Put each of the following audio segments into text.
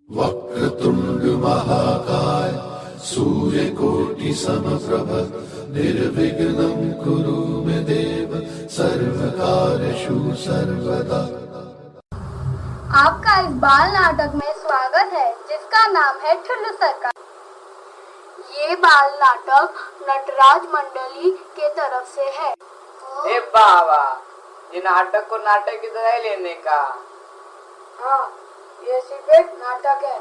वक्रतुंड महाकाय सूर्यकोटि समप्रभ निर्विघ्नं कुरु मे देव सर्वकार्येषु सर्वदा। आपका इस बाल नाटक में स्वागत है जिसका नाम है ठुल्लू सरकार। ये बाल नाटक नटराज मंडली के तरफ से है। ए बाबा, ये नाटक को नाटक की तरह लेने का। हाँ, ये सिर्फ एक नाटक है,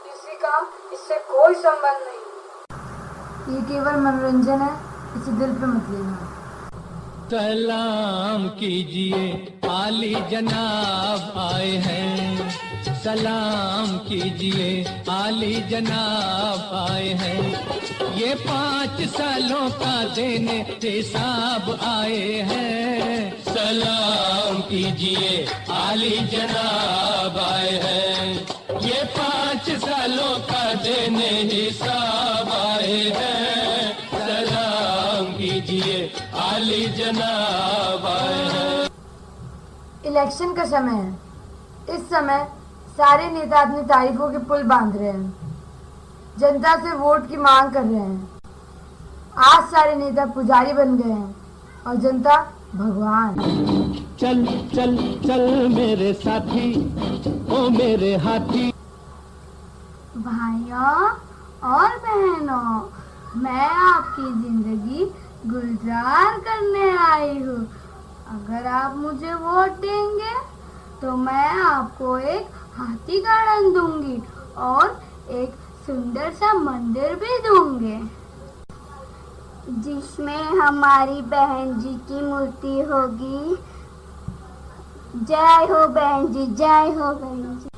किसी का इससे कोई संबंध नहीं। ये केवल मनोरंजन है, इसे दिल पे मत लेना। सलाम कीजिए, आली जनाब आए हैं। सलाम कीजिए, आली जनाब आए हैं। ये 5 सालों का देने हिसाब आए हैं। सलाम कीजिए, आली जनाब आए हैं। ये 5 सालों का देने हिसाब आए हैं। सलाम कीजिए, आली जनाब आए हैं। इलेक्शन का समय है। इस समय सारे नेता अपनी तारीफों के पुल बांध रहे हैं, जनता से वोट की मांग कर रहे हैं। आज सारे नेता पुजारी बन गए हैं और जनता भगवान। चल चल चल मेरे साथी, ओ मेरे हाथी। भाइयों और बहनों, मैं आपकी जिंदगी गुलजार करने आई हूँ। अगर आप मुझे वोट देंगे तो मैं आपको एक हाथी गार्डन दूंगी और एक सुंदर सा मंदिर भी दूंगी जिसमें हमारी बहन जी की मूर्ति होगी। जय हो बहन जी, जय हो बहन जी।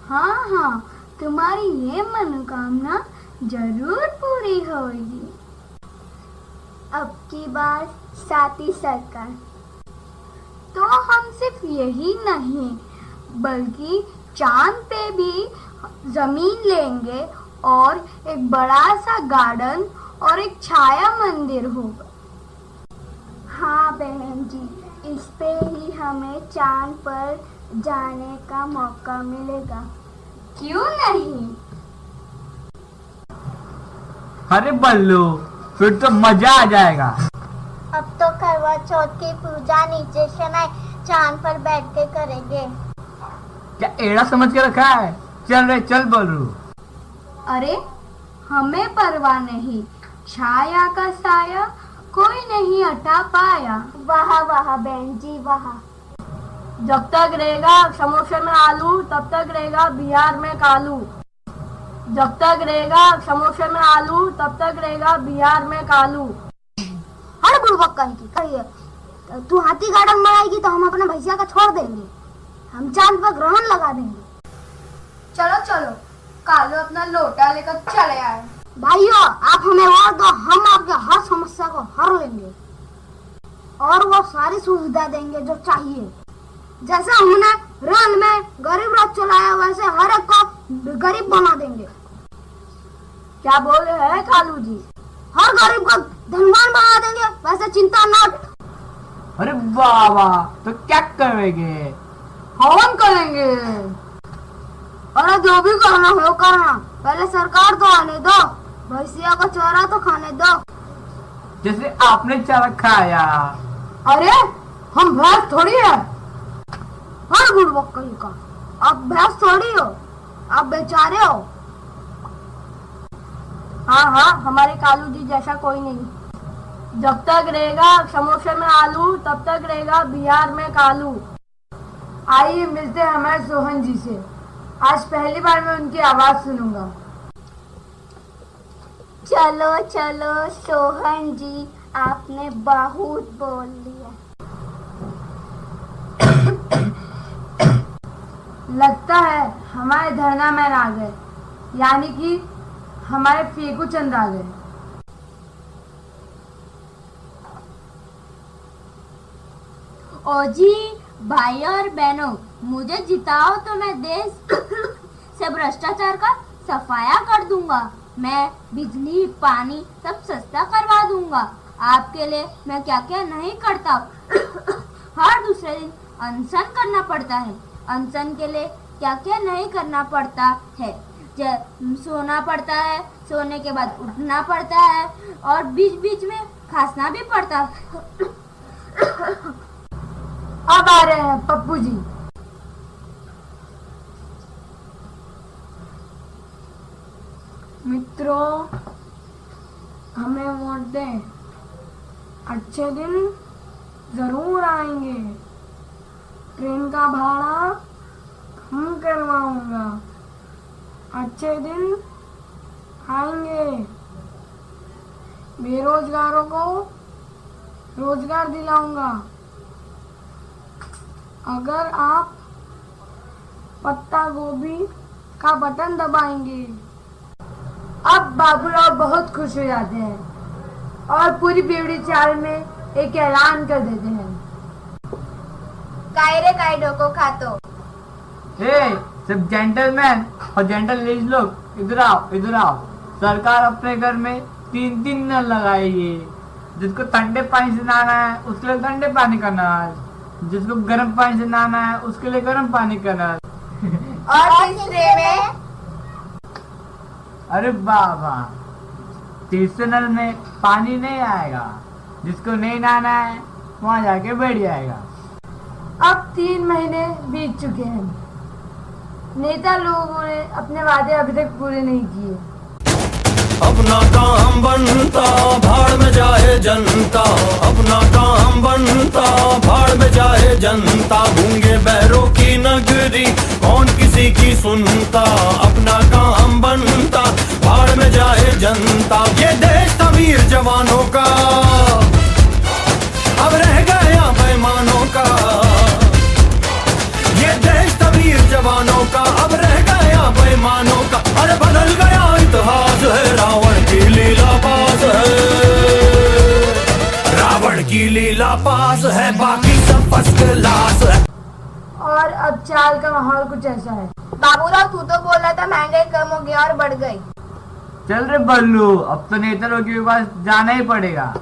हाँ हाँ, तुम्हारी ये मनोकामना जरूर पूरी होगी। अब की बार साथी सरकार, तो हम सिर्फ यही नहीं बल्कि चांद पे भी जमीन लेंगे और एक बड़ा सा गार्डन और एक छाया मंदिर होगा। हाँ बहन जी, इस पे ही हमें चांद पर जाने का मौका मिलेगा, क्यों नहीं? अरे बल्लू, फिर तो मजा आ जाएगा। अब तो करवा चौथ की पूजा नीचे से नहीं, चांद पर बैठ के करेंगे। क्या एड़ा समझ के रखा है? चल रे चल बल्लू। अरे हमें परवाह नहीं, छाया का साया कोई नहीं हटा पाया। वाह वाह बहन जी वाह। जब तक रहेगा समोसे में आलू तब तक रहेगा बिहार में कालू। जब तक रहेगा समोसे में आलू तब तक रहेगा बिहार में कालू। हर बुड़बक कहिए, तू हाथी गार्डन में आएगी तो हम अपने भैया का छोड़ देंगे, हम चांद पर ग्रहण लगा देंगे। चलो चलो, कालू अपना लोटा लेकर चले आए। भाइयों, आप हमें वोट दो, हम आपके हर समस्या को हर लेंगे और वो सारी सुविधा देंगे जो चाहिए। जैसे हमने रेल में गरीब रथ चलाया, वैसे हर एक को गरीब बना देंगे। क्या बोल रहे हैं कालू जी? हर गरीब को धनवान बना देंगे, वैसे चिंता नट। अरे बाबा, तो क्या करेंगे? हवन करेंगे। अरे जो भी करना हो करना, पहले सरकार तो आने दो, भैंसिया को चारा तो खाने दो। जैसे आपने चारा खाया। अरे हम भैंस थोड़ी है। हर बुड़बक का, आप भैंस थोड़ी हो, आप बेचारे हो। हाँ हाँ, हमारे कालू जी जैसा कोई नहीं। जब तक रहेगा समोसे में आलू तब तक रहेगा बिहार में कालू। आइए मिलते हैं हमारे सोहन जी से। आज पहली बार मैं उनकी आवाज सुनूंगा। चलो चलो सोहन जी, आपने बहुत बोल लिया। लगता है हमारे धरना मैन आ गए, यानी कि हमारे फेकू चंद आ गए। ओ जी भाई और बहनों, मुझे जिताओ तो मैं देश से भ्रष्टाचार का सफाया कर दूंगा। मैं बिजली पानी सब सस्ता करवा दूंगा। आपके लिए मैं क्या क्या नहीं करता। हर दूसरे दिन अनशन करना पड़ता है। अनशन के लिए क्या क्या नहीं करना पड़ता है। सोना पड़ता है, सोने के बाद उठना पड़ता है और बीच बीच में खांसना भी पड़ता है। अब आ रहे हैं पप्पू जी। मित्रों, हमें वोट दें, अच्छे दिन जरूर आएंगे। ट्रेन का भाड़ा कम करवाऊंगा, अच्छे दिन आएंगे। बेरोजगारों को रोजगार दिलाऊंगा। अगर आप पत्ता गोभी का बटन दबाएंगे। अब बाबूराव बहुत खुश हो जाते हैं और पूरी बेवड़ी चाल में एक ऐलान कर देते हैं। काय रे काय डोको खातो। सब जेंटलमैन और जेंटल लेडीज लोग इधर आओ, इधर आओ। सरकार अपने घर में 3-3 नल लगाएगी। जिसको ठंडे पानी से नहाना है उसके लिए ठंडे पानी का नल, जिसको गर्म पानी से नहाना है उसके लिए गर्म पानी का नल। और तीसरे में अरे बाबा, तीसरे नल में पानी नहीं आएगा। जिसको नहीं नहाना है वहाँ जाके बैठ जाएगा। अब 3 महीने बीत चुके हैं। नेता लोगों ने अपने वादे अभी तक पूरे नहीं किए। अपना काम बनता भाड़ में जाए जनता, अपना काम बनता भाड़ में जाए जनता। गूंगे बैरों की नगरी कौन किसी की सुनता, अपना काम बनता भाड़ में जाए जनता। ये देश था वीर जवानों का, अब रह गया बेईमानों का। ये देश था वीर जवानों का, अब रह गया बेईमानों का। अरे बदल गया इतिहास है, रावण की लीला पास है, रावण की लीला पास है, बाकी सब फर्स्ट क्लास है। और अब चाल का माहौल कुछ ऐसा है। बाबूराव, तू तो बोल रहा था महंगाई कम हो गई और बढ़ गई। चल रे बल्लू, अब तो नेता लोगों के पास जाना ही पड़ेगा।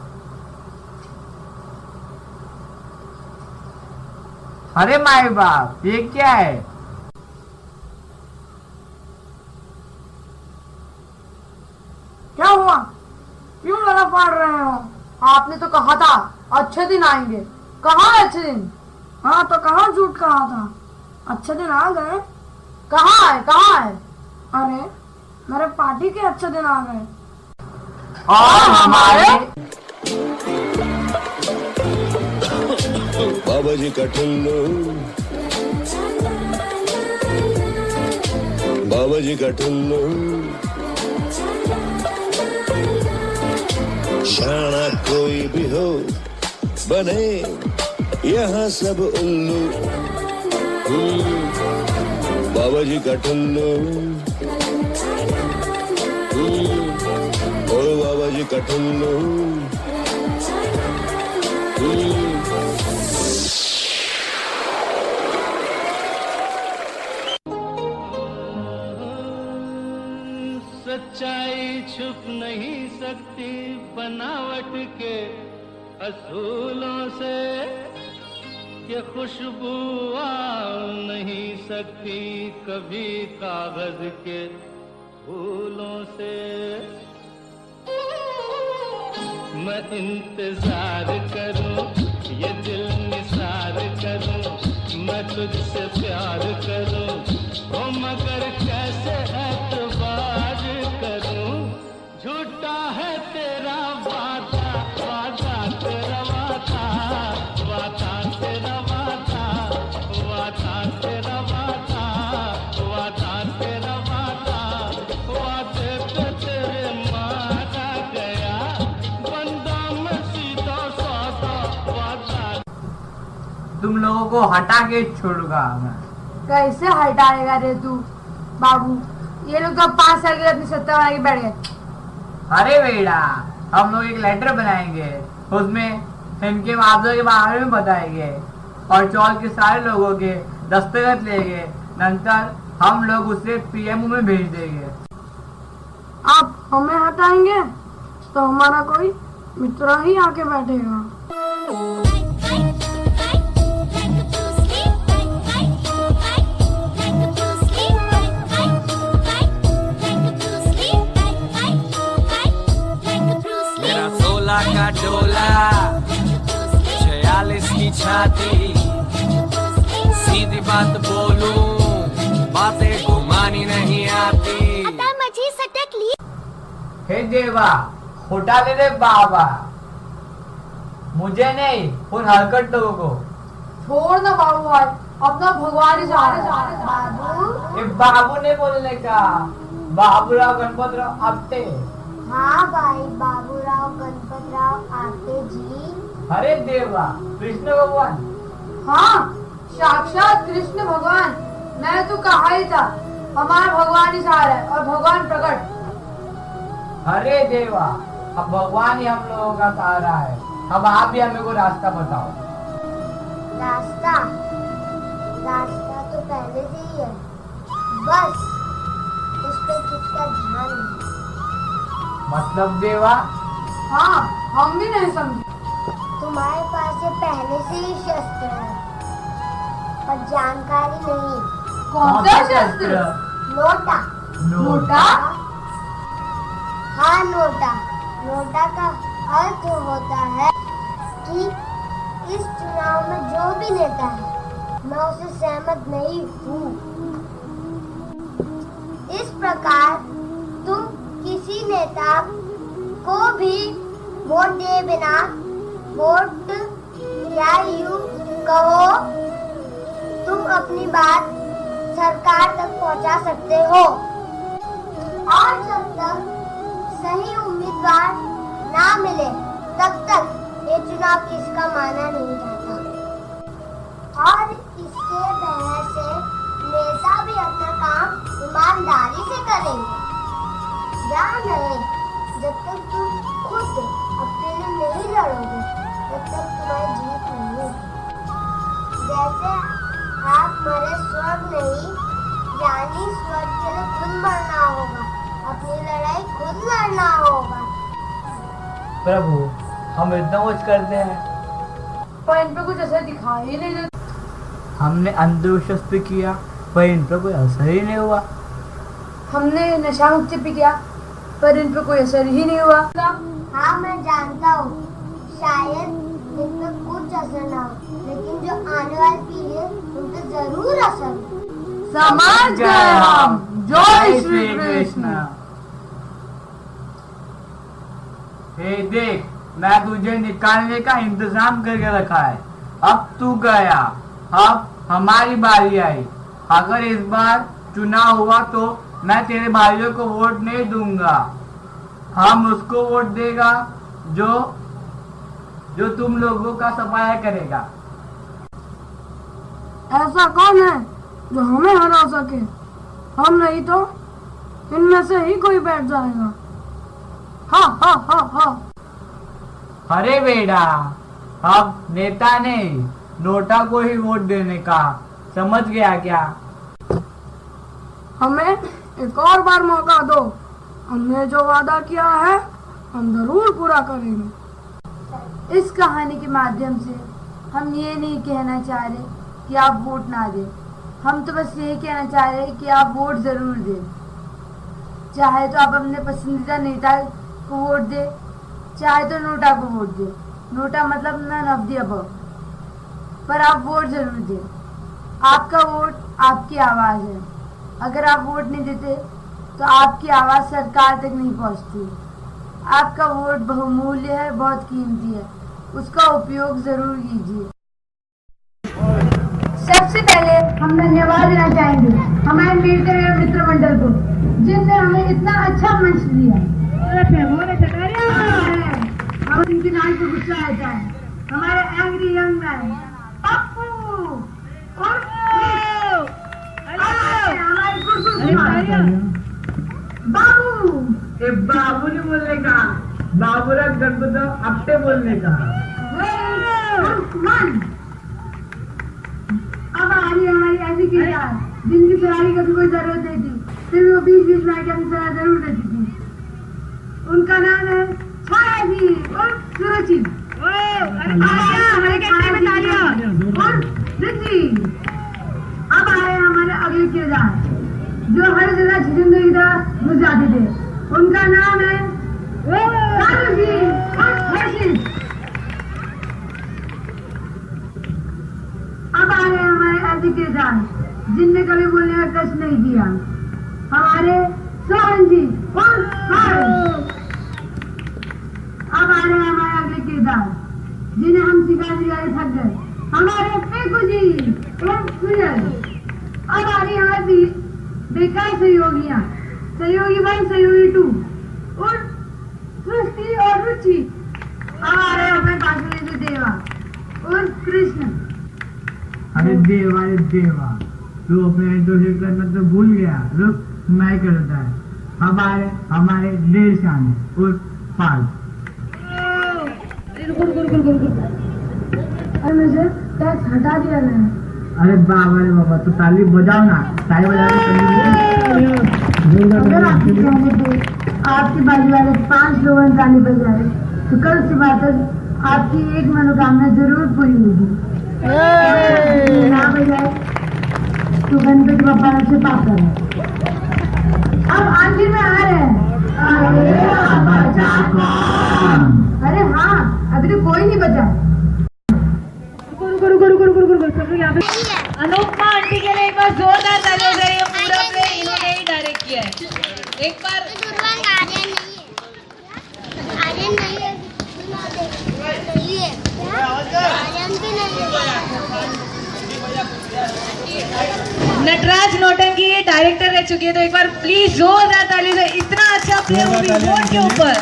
अरे माए बाप, ये क्या है? क्या हुआ? क्यों लड़ा पाड़ रहे हो? आपने तो कहा था अच्छे दिन आएंगे। कहाँ है अच्छे दिन? हाँ तो कहाँ झूठ कहा था? अच्छे दिन आ गए। कहाँ है, कहाँ है? अरे मेरे पार्टी के अच्छे दिन आ गए। और हमारे बाबा जी का ठुल्लू, बाबा जी का ठुल्लू, शाना कोई भी हो बने यहाँ सब उल्लू। बाबा जी का ठुल्लू, ओ बाबा जी का ठुल्लू। सच्चाई छुप नहीं सकती बनावट के असूलों से, ये खुशबू आ नहीं सकती कभी कागज के फूलों से। मैं इंतजार करूं, ये दिल निसार करूं, मैं तुझसे प्यार करूं, ओ मगर कैसे एतबार करूं। झूठा है तेरा वादा, वादा तेरा वादा, वादा तेरा वादा, वादा तेरा वादा, वादा तेरा वादा, वादे पे तेरे मारा गया, बंदा मैं सीधा साधा वादा। तुम लोगों को हटा के छोड़ूंगा मैं। कैसे हटाएगा रे तू बाबू? ये लोग तो 5 साल के अपनी सत्ता बना के बैठ गए। अरे बेटा, हम लोग एक लेटर बनाएंगे, उसमें इनके वादों के बारे में बताएंगे और चौल के सारे लोगों के दस्तखत लेंगे। नंतर हम लोग उसे पीएमओ में भेज देंगे। आप हमें हटाएंगे तो हमारा कोई मित्र ही आके बैठेगा। like to sleep, like to सोलह का डोला 46 की छाती सीधी बात बोलूं बातें घुमानी नहीं आती हे देवा खोटा ले रे बाबा मुझे नहीं उन हरकत लोगों को छोड़ ना बाबू आज अपना भगवान ही सहारा बाबू ये बाबू ने बोलने का बाबूराव गणपतराव आपटे हाँ भाई बाबूराव गणपतराव आपटे जी। अरे देवा कृष्ण भगवान हाँ साक्षात कृष्ण भगवान। मैं तो कहा ही था हमारा भगवान ही सहारा है और भगवान प्रकट। अरे देवा अब भगवान ही हम लोगों का सहारा है। अब आप भी हमें को रास्ता बताओ। रास्ता रास्ता तो पहले से ही है, बस इस पे किसका ध्यान नहीं। मतलब देवा हाँ हम भी नहीं समझे। तुम्हारे पास ये पहले से ही शस्त्र है पर जानकारी नहीं। कौन सा शस्त्र? नोटा। नोटा? हाँ नोटा। नोटा का अर्थ होता है कि इस चुनाव में जो भी नेता है मैं उससे सहमत नहीं हूँ। इस प्रकार तुम किसी नेता को भी वोट दिए बिना वोट या यूं कहो तुम अपनी बात सरकार तक पहुंचा सकते हो और जब तक सही उम्मीदवार ना मिले तब तक ये चुनाव किसका माना नहीं जाता। और इसके बहस से नेता भी अपना काम ईमानदारी से करेंगे। ध्यान रहे जब तक तुम खुद अपने लिए नहीं लड़ोगे तब तक तुम्हारी जीत नहीं होगी। जैसे आप मरे स्वर्ग नहीं यानी स्वर्ग के लिए खुद मरना होगा, अपनी लड़ाई खुद लड़ना होगा। प्रभु हम इतना कुछ करते हैं पर इन पे कुछ ऐसा दिखाई ही नहीं देता। हमने अंधविश्वास पे किया पर इन पर कोई असर ही नहीं हुआ। हमने नशा मुक्ति पे किया पर इन पे कोई असर ही नहीं हुआ। हाँ मैं जानता हूँ शायद इन पे कुछ असर ना हो लेकिन जो आने वाली पीढ़ी है उन पे जरूर असर हो। समझ गए हम। जय श्री कृष्ण। हे देख मैं तुझे निकालने का इंतजाम करके रखा है। अब तू गया, अब हमारी बारी आई। अगर इस बार चुनाव हुआ तो मैं तेरे भाइयों को वोट नहीं दूंगा। हम उसको वोट देगा जो तुम लोगों का सफाया करेगा। ऐसा कौन है जो हमें हरा सके? हम नहीं तो इनमें से ही कोई बैठ जाएगा। हाँ हाँ हाँ हाँ। अरे बेटा अब नेता नहीं नोटा को ही वोट देने का समझ गया क्या? हमें एक और बार मौका दो। हमने जो वादा किया है हम जरूर पूरा करेंगे। इस कहानी के माध्यम से हम ये नहीं कहना चाह रहे कि आप वोट ना दें। हम तो बस यही कहना चाह रहे हैं कि आप वोट जरूर दें। चाहे तो आप अपने पसंदीदा नेता को वोट दें, चाहे तो नोटा को वोट दें। नोटा मतलब नन ऑफ द अबव, पर आप वोट जरूर दें। आपका वोट आपकी आवाज़ है। अगर आप वोट नहीं देते तो आपकी आवाज़ सरकार तक नहीं पहुंचती। आपका वोट बहुमूल्य है, बहुत कीमती है, उसका उपयोग जरूर कीजिए। सबसे पहले हम धन्यवाद देना चाहेंगे हमारे मित्र मंडल को जिनने हमें इतना अच्छा मंच दिया। और इनकी नाम को गुस्सा आता है हमारे एंग्री यंग मैन पप्पू और हमारे बाबू। ये बाबू नहीं बोलने का, बाबूराव गणपतराव आपटे बोलने का। अब आ रही हमारी ऐसी किरदार जिनकी सवारी कभी कोई जरूरत नहीं थी, फिर वो बीच बीच में आके अपनी सलाह जरूर देती थी। उनका नाम है छाया जी और सुरुचि और रिद्धि। अब आ रहे हैं हमारे अगले किरदार जो हर जगह जिंदगी की तरह घुस जाते थे। उनका नाम है सालू जी और जिनने कभी बोलने का कष्ट नहीं किया, हमारे सोहन जी। अब आ रहे हैं हमारे अगले किरदार, जिन्हें हम सिखा सिखाए थक गए, हमारे फेकू जी और सुजल। अब आ रही हमारी बेकार सहयोगियाँ, सहयोगी 1, सहयोगी 2 और सृष्टि और रुचि। अब आ रहे हैं हमारे पास से देवा और कृष्ण। अरे देवा, तू अपने इंट्रोडक्शन करना तो भूल गया। रुक, मैं करता है। हमारे देर शान और पाल। अरे मुझे टैक्स हटा दिया मैंने। अरे बाबा तो ताली बजाओ ना, ताली बजा अगर आपके कहने पे आपके बाजू वाले 5 लोगों ने ताली बजाए तो कल सुबह तक आपकी एक मनोकामना जरूर पूरी होगी। ना बजाए तो गणपति बाबा से पाप करें। अब आखिर में आ रहे हैं। अरे हाँ, अभी तो कोई नहीं बचा। अनुपमा आंटी के लिए एक बार जोरदार तालियां हो जाए। पूरा प्ले इन्होंने ही डायरेक्ट किया है। एक बार नटराज नौटंकी डायरेक्टर रह चुकी है, तो एक बार प्लीज जोरदार तालियां हो जाए। इतना अच्छा प्ले मूवी बोर्ड के ऊपर।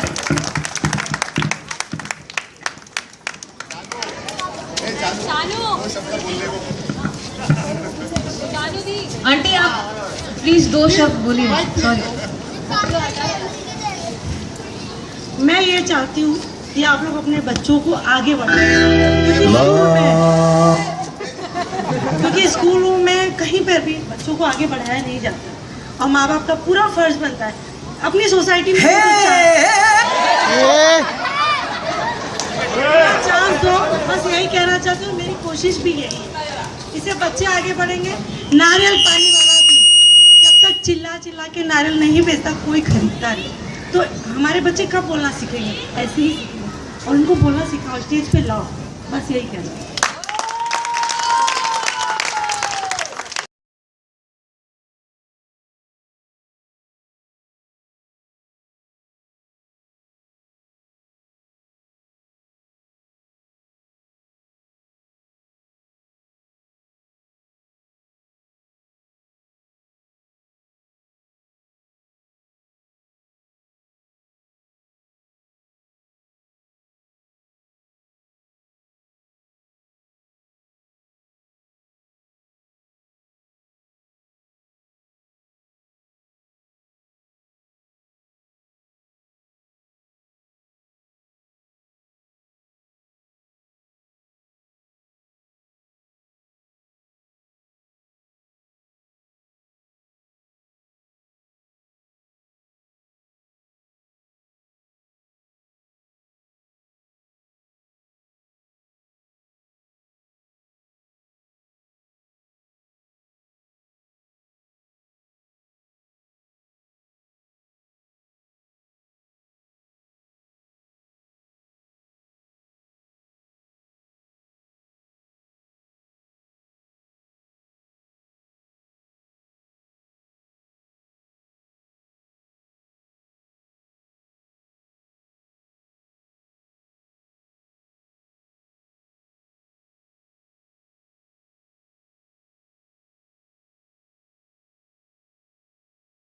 आंटी आप प्लीज 2 शब्द बोलिए। सॉरी, मैं ये चाहती हूँ कि आप लोग अपने बच्चों को आगे बढ़ाएं, क्योंकि स्कूलों में कहीं पर भी बच्चों को आगे बढ़ाया नहीं जाता और माँ बाप का पूरा फर्ज बनता है अपनी सोसाइटी में चांस दो। बस यही कहना चाहती हूँ, मेरी कोशिश भी यही है। इससे बच्चे आगे बढ़ेंगे। नारियल पानी वाला भी जब तक चिल्ला के नारियल नहीं बेचता कोई खरीदता नहीं, तो हमारे बच्चे कब बोलना सीखेंगे? ऐसे ही सीखेंगे और उनको बोलना सिखाओ, स्टेज पे लाओ। बस यही कहना है।